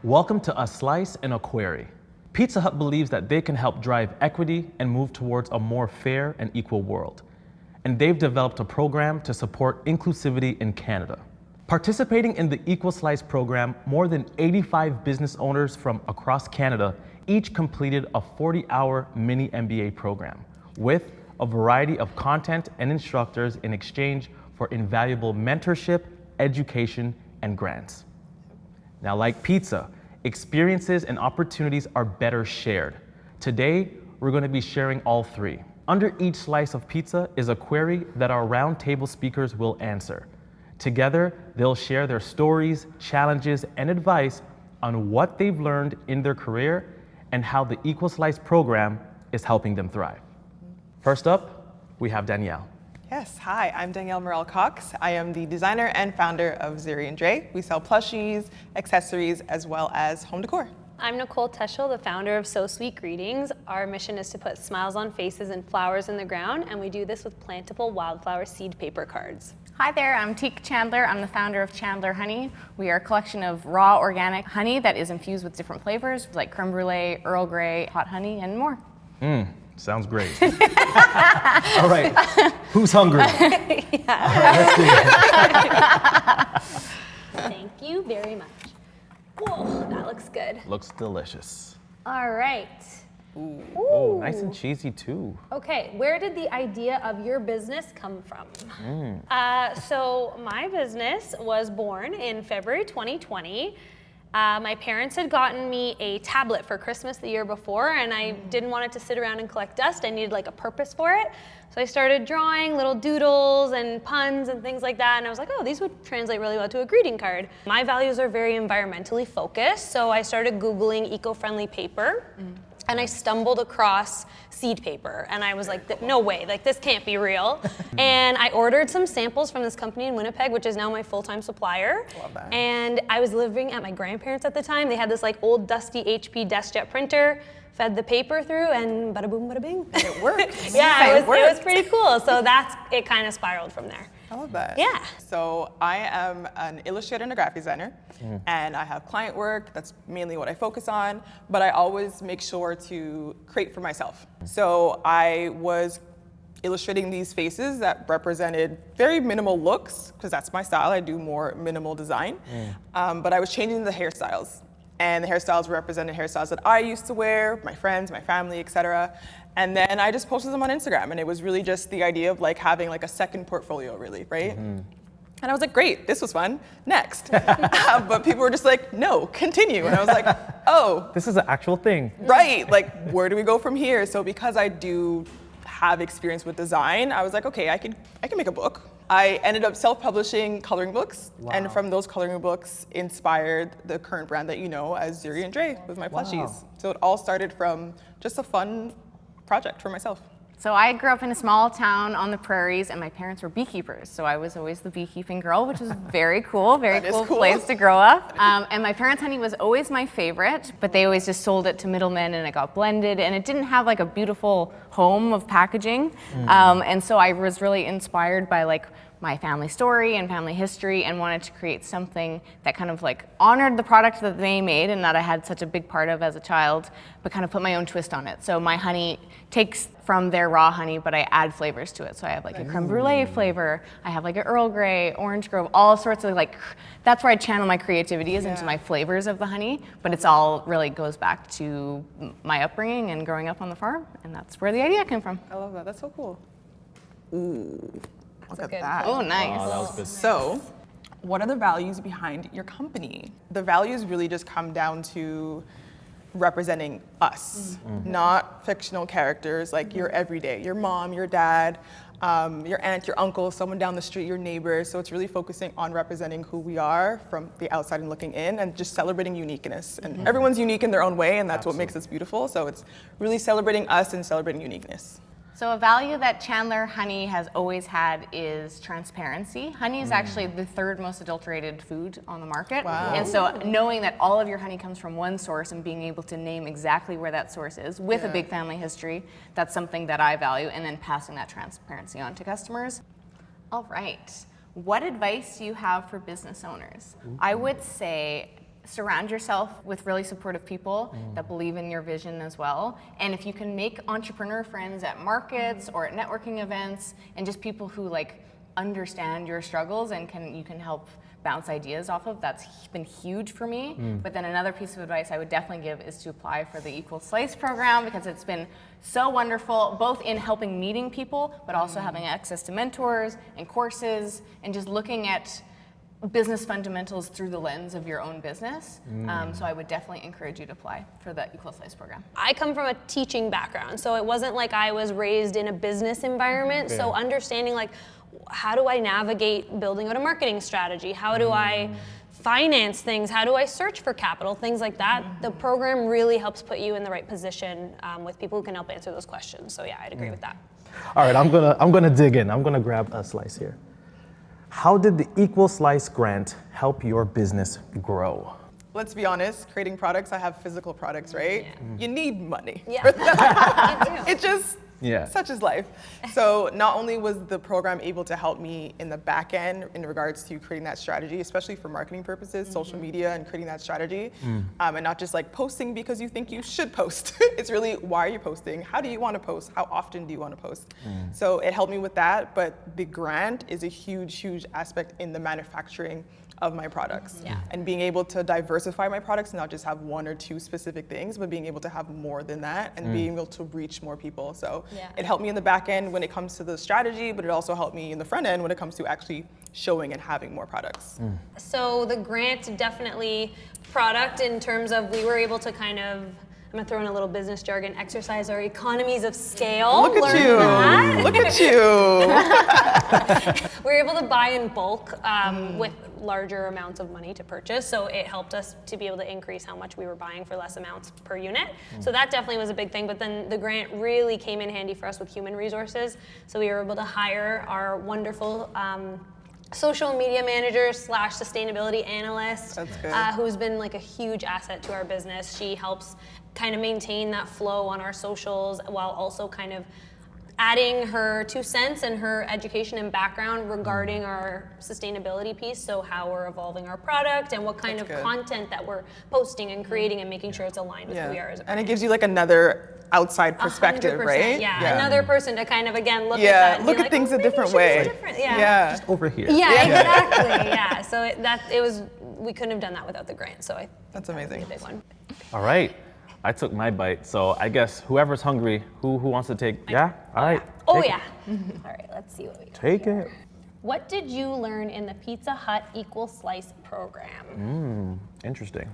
Welcome to A Slice and a Query. Pizza Hut believes that they can help drive equity and move towards a more fair and equal world. And they've developed a program to support inclusivity in Canada. Participating in the Equal Slice program, more than 85 business owners from across Canada each completed a 40-hour mini MBA program with a variety of content and instructors in exchange for invaluable mentorship, education, and grants. Now, like pizza, experiences and opportunities are better shared. Today, we're going to be sharing all three. Under each slice of pizza is a query that our roundtable speakers will answer. Together, they'll share their stories, challenges, and advice on what they've learned in their career and how the Equal Slice program is helping them thrive. First up, we have Danielle. Yes, hi, I'm Danielle Morel-Cox. I am the designer and founder of Zuri and Dre. We sell plushies, accessories, as well as home decor. I'm Nicole, the founder of So Sweet Greetings. Our mission is to put smiles on faces and flowers in the ground, and we do this with plantable wildflower seed paper cards. Hi there, I'm Tique Chandler. I'm the founder of Chandler Honey. We are a collection of raw organic honey that is infused with different flavors like creme brulee, Earl Grey, hot honey, and more. Sounds great. All right, who's hungry? Yeah. All right, let's see. Thank you very much. Whoa, that looks good. Looks delicious. All right. Ooh. Oh, nice and cheesy too. Okay, where did the idea of your business come from? So my business was born in February 2020. My parents had gotten me a tablet for Christmas the year before, and I didn't want it to sit around and collect dust. I needed like a purpose for it. So I started drawing little doodles and puns and things like that, and I was like, oh, these would translate really well to a greeting card. My values are very environmentally focused, so I started Googling eco-friendly paper. And I stumbled across seed paper, and I was like, no way, like this can't be real. And I ordered some samples from this company in Winnipeg, which is now my full-time supplier. Love that. And I was living at my grandparents at the time. They had this like old dusty HP DeskJet printer, fed the paper through, and bada boom, bada bing. It worked. Yeah, it was pretty cool. So it kind of spiraled from there. I love that. Yeah. So I am an illustrator and a graphic designer, and I have client work. That's mainly what I focus on, but I always make sure to create for myself. So I was illustrating these faces that represented very minimal looks, because that's my style. I do more minimal design, but I was changing the hairstyles. And the hairstyles represented hairstyles that I used to wear, my friends, my family, etc. And then I just posted them on Instagram, and it was really just the idea of like having like a second portfolio, really, right? And I was like, great, this was fun, next. But people were just like, no, continue. And I was like, oh. This is an actual thing. Right, like where do we go from here? So because I do have experience with design, I was like, okay, I can make a book. I ended up self-publishing coloring books, and from those coloring books inspired the current brand that you know as Zuri and Dre with my plushies. So it all started from just a fun project for myself. So I grew up in a small town on the prairies, and my parents were beekeepers. So I was always the beekeeping girl, which was very cool, cool place to grow up. And my parents' honey was always my favorite, but they always just sold it to middlemen, and it got blended, and it didn't have like a beautiful home of packaging. And so I was really inspired by like my family story and family history, and wanted to create something that kind of like honored the product that they made and that I had such a big part of as a child, but kind of put my own twist on it. So my honey takes from their raw honey, but I add flavors to it. So I have like a creme brulee flavor, I have like an Earl Grey, orange grove, all sorts of like, that's where I channel my creativity is into my flavors of the honey, but it's all really goes back to my upbringing and growing up on the farm, and that's where the idea came from. I love that, that's so cool. Ooh. Look at good that. Oh, nice. Oh, that was good. So, what are the values behind your company? The values really just come down to representing us, not fictional characters like your everyday, your mom, your dad, your aunt, your uncle, someone down the street, your neighbor. So it's really focusing on representing who we are from the outside and looking in, and just celebrating uniqueness. And everyone's unique in their own way, and that's what makes us beautiful. So it's really celebrating us and celebrating uniqueness. So a value that Chandler Honey has always had is transparency. Honey is actually the third most adulterated food on the market. Wow. And so knowing that all of your honey comes from one source and being able to name exactly where that source is with a big family history, that's something that I value, and then passing that transparency on to customers. All right, what advice do you have for business owners? I would say surround yourself with really supportive people that believe in your vision as well. And if you can make entrepreneur friends at markets or at networking events, and just people who like understand your struggles and you can help bounce ideas off of, that's been huge for me. But then another piece of advice I would definitely give is to apply for the Equal Slice program, because it's been so wonderful, both in helping meeting people, but also having access to mentors and courses, and just looking at business fundamentals through the lens of your own business. So I would definitely encourage you to apply for the Equal Slice program. I come from a teaching background, so it wasn't like I was raised in a business environment. So understanding like, how do I navigate building out a marketing strategy? How do I finance things? How do I search for capital? Things like that. The program really helps put you in the right position with people who can help answer those questions. So yeah, I'd agree with that. All right, I'm gonna dig in. I'm gonna grab a slice here. How did the Equal Slice grant help your business grow? Let's be honest, creating products, I have physical products, right? You need money. Yeah. It just, such is life. So not only was the program able to help me in the back end in regards to creating that strategy, especially for marketing purposes, social media and creating that strategy, and not just like posting because you think you should post. It's really, why are you posting? How do you want to post? How often do you want to post? So it helped me with that, but the grant is a huge, huge aspect in the manufacturing of my products. And being able to diversify my products, not just have one or two specific things, but being able to have more than that and being able to reach more people. So it helped me in the back end when it comes to the strategy, but it also helped me in the front end when it comes to actually showing and having more products. So the grant definitely product in terms of we were able to kind of, I'm gonna throw in a little business jargon, exercise our economies of scale. Look at you, look at you. We were able to buy in bulk with larger amounts of money to purchase, so it helped us to be able to increase how much we were buying for less amounts per unit. So that definitely was a big thing, but then the grant really came in handy for us with human resources. So we were able to hire our wonderful social media manager / sustainability analyst, who's been like a huge asset to our business. She helps kind of maintain that flow on our socials while also kind of adding her 2 cents and her education and background regarding our sustainability piece, so how we're evolving our product and what kind of content that we're posting and creating and making sure it's aligned with who we are as a brand. And it gives you like another outside perspective, 100%, right? Another person to kind of again look at that. Look at things a different way. Just over here. Exactly. So it was, we couldn't have done that without the grant. So that's amazing. A big one. All right. I took my bite, so I guess whoever's hungry, who wants to take? Yeah? All right. All right, let's see what we got. Take it. What did you learn in the Pizza Hut Equal Slice program? Interesting.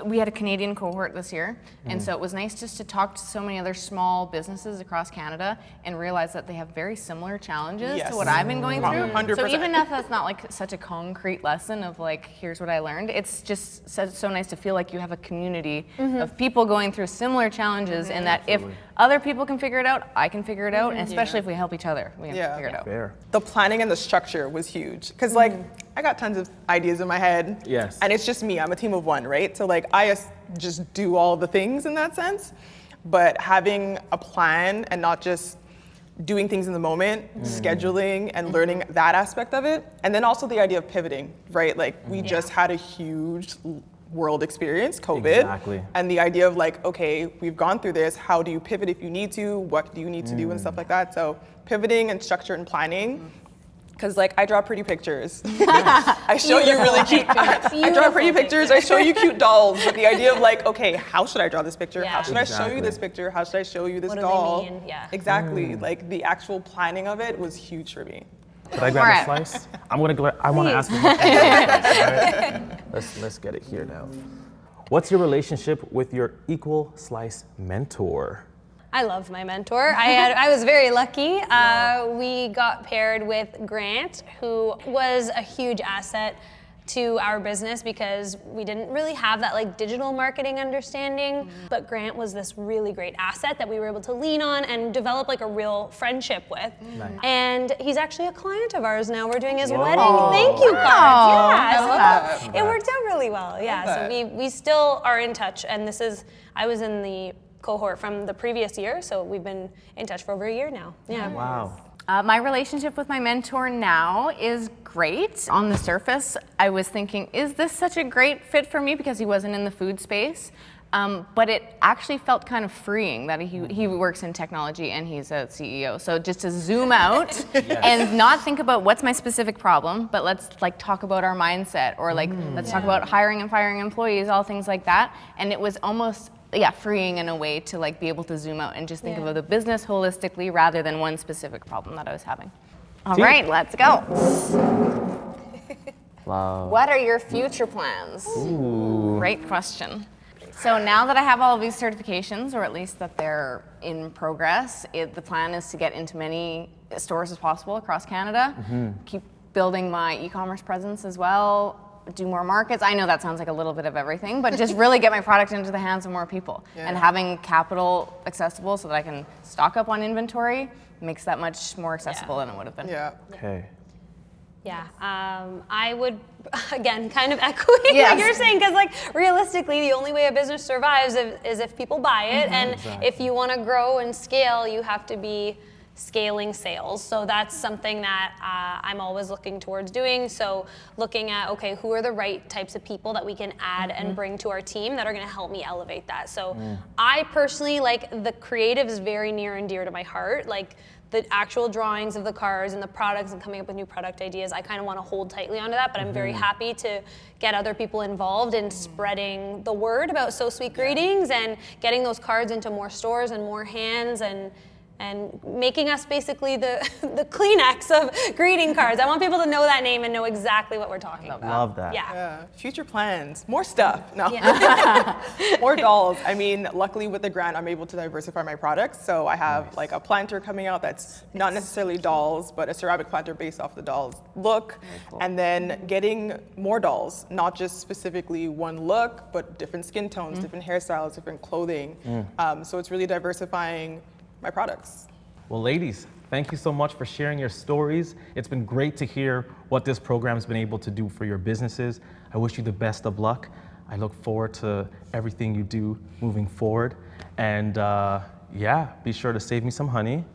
We had a Canadian cohort this year, and so it was nice just to talk to so many other small businesses across Canada and realize that they have very similar challenges to what I've been going through. 100%. So even if that's not like such a concrete lesson of like, here's what I learned, it's just so nice to feel like you have a community of people going through similar challenges, and that if other people can figure it out, I can figure it out, and especially if we help each other, we can figure it out. Fair. The planning and the structure was huge, because like, I got tons of ideas in my head. And it's just me, I'm a team of one, right? So like, I just do all the things in that sense, but having a plan and not just doing things in the moment, scheduling and learning that aspect of it. And then also the idea of pivoting, right? Like we just had a huge world experience, COVID. And the idea of like, okay, we've gone through this, how do you pivot if you need to? What do you need to do and stuff like that? So pivoting and structure and planning. Because like I draw pretty pictures. I show you really cute, I draw pretty pictures, I show you cute dolls, but the idea of like, okay, how should I draw this picture? How should I show you this picture? How should I show you this what doll? Do they mean? Exactly, like the actual planning of it was huge for me. Could I grab a slice? I want to ask you a question. Let's get it here now. What's your relationship with your Equal Slice mentor? I love my mentor. I was very lucky. We got paired with Grant, who was a huge asset to our business because we didn't really have that like digital marketing understanding, but Grant was this really great asset that we were able to lean on and develop like a real friendship with. And he's actually a client of ours now. We're doing his wedding thank you cards. So it worked out really well. So we still are in touch, and I was in the cohort from the previous year, so we've been in touch for over a year now. Wow. My relationship with my mentor now is great. On the surface, I was thinking, is this such a great fit for me because he wasn't in the food space? But it actually felt kind of freeing that he works in technology and he's a CEO. So just to zoom out and not think about what's my specific problem, but let's like talk about our mindset or like let's talk about hiring and firing employees, all things like that. And it was almost freeing in a way to like be able to zoom out and just think about the business holistically rather than one specific problem that I was having. All right, let's go. Wow. What are your future plans? Ooh. Great question. So now that I have all of these certifications, or at least that they're in progress, the plan is to get into many stores as possible across Canada, keep building my e-commerce presence as well, do more markets. I know that sounds like a little bit of everything, but just really get my product into the hands of more people. And having capital accessible so that I can stock up on inventory makes that much more accessible than it would have been. Okay. Yeah, I would, again, kind of echoing what you're saying, because like realistically, the only way a business survives is if people buy it, and if you want to grow and scale, you have to be scaling sales. So that's something that I'm always looking towards doing. So looking at, okay, who are the right types of people that we can add and bring to our team that are going to help me elevate that. So I personally, like, the creative is very near and dear to my heart. Like, the actual drawings of the cars and the products and coming up with new product ideas, I kind of want to hold tightly onto that, but I'm very happy to get other people involved in spreading the word about So Sweet Greetings and getting those cards into more stores and more hands and making us basically the Kleenex of greeting cards. I want people to know that name and know exactly what we're talking about. Love that. Yeah. Future plans, more stuff. No. More dolls. I mean, luckily with the grant, I'm able to diversify my products. So I have like a planter coming out that's not necessarily dolls, but a ceramic planter based off the dolls look. And then getting more dolls, not just specifically one look, but different skin tones, different hairstyles, different clothing. So it's really diversifying my products. Well, ladies, thank you so much for sharing your stories. It's been great to hear what this program has been able to do for your businesses. I wish you the best of luck. I look forward to everything you do moving forward. And be sure to save me some honey,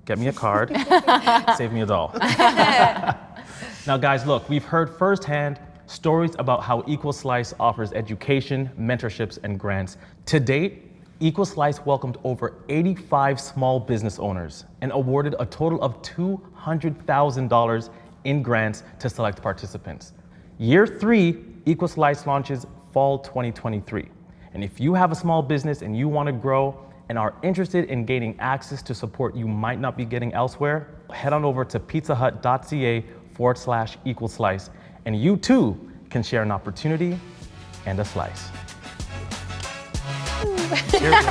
get me a card, save me a doll. Now guys, look, we've heard firsthand stories about how Equal Slice offers education, mentorships, and grants. To date, Equal Slice welcomed over 85 small business owners and awarded a total of $200,000 in grants to select participants. Year 3, Equal Slice launches fall 2023. And if you have a small business and you want to grow and are interested in gaining access to support you might not be getting elsewhere, head on over to pizzahut.ca/Equal Slice, and you too can share an opportunity and a slice. Cheers.